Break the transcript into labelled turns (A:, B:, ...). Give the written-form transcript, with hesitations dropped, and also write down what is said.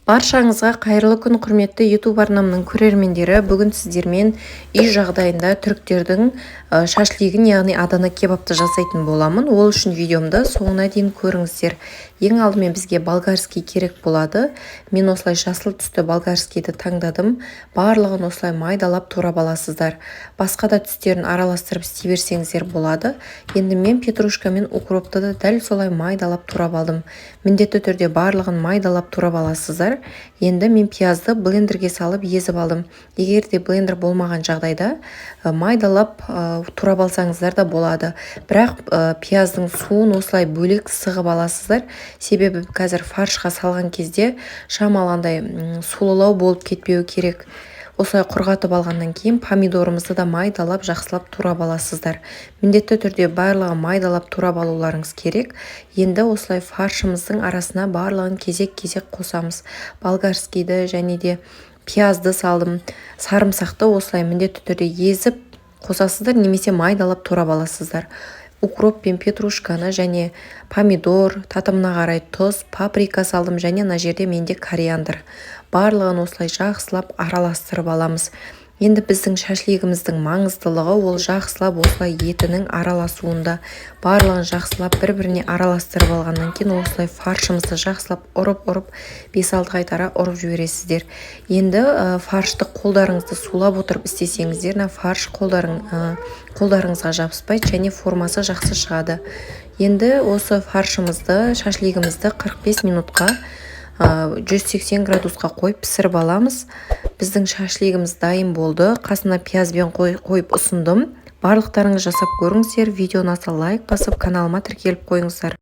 A: Баршаңызға қайырлы күн, құрметті YouTube арнамның көрермендері. Бүгін сіздермен үй жағдайында түріктердің шашлигін, яғни адана кебапты жасайтын боламын. Ол үшін видеомды соңына дейін көріңіздер. Ең алдымен бізге болгарский керек болады. Мен осылай жасыл түсті болгарскийді таңдадым. Барлығын осылай майдалап турап аласыздар. Басқа да түстерін араластырып істей берсеңіздер болады. Енді мен петрушка мен укропты да дәл солай майдалап турап алдым. Міндетті түрде барлығын майдалап турап аласыздар. Енді мен пиязды блендерге салып езіп алдым. Егер де блендер болмаған жағдайда майдалап турап алсаңыздар да болады. Бірақ пияздың суын осылай бөлек сығып аласыздар. Себебі қазір фаршқа салған кезде шамаландай сулылау болып кетпеу керек. Осылай құрғатып алғаннан кейін помидорымызды да майдалап жақсылап турап аласыздар. Міндетті түрде барлығын майдалап турап алуларыңыз керек. Енді осылай фаршымыздың арасына барлығын кезек-кезек қосамыз. Болгарскийді және де пиязды салдым. Сарымсақты осылай міндетті түрде езіп қосасыздар, немесе майдалап турап аласыздар. Укроп пен петрушканы және помидор, татымына қарай тұз, паприка салдым, және мына жерде менде кориандр. Барлығын осылай жақсылап араластырып аламыз. Енді біздің шашлигіміздің маңыздылығы ол жақсылап осылай етінің араласуында. Барлығын жақсылап бір-біріне араластырып алғаннан кейін осылай фаршымызды жақсылап ұрып 5-6 қайтара ұрып жібересіздер. Енді фаршты қолдарыңызды сулап отырып істесеңіздер, фарш қолдарыңызға жабыспайды және формасы жақсы шығады. Енді осы фаршымызды, шашлигімізді 45 минутқа 180 градусқа қойып пісіріп аламыз. Біздің шашлигіміз дайын болды. Қасына пиязбен қойып ұсындым. Барлықтарыңыз жасап көріңіздер. Видеоны аса лайк басып, каналыма тіркеліп қойыңыздар.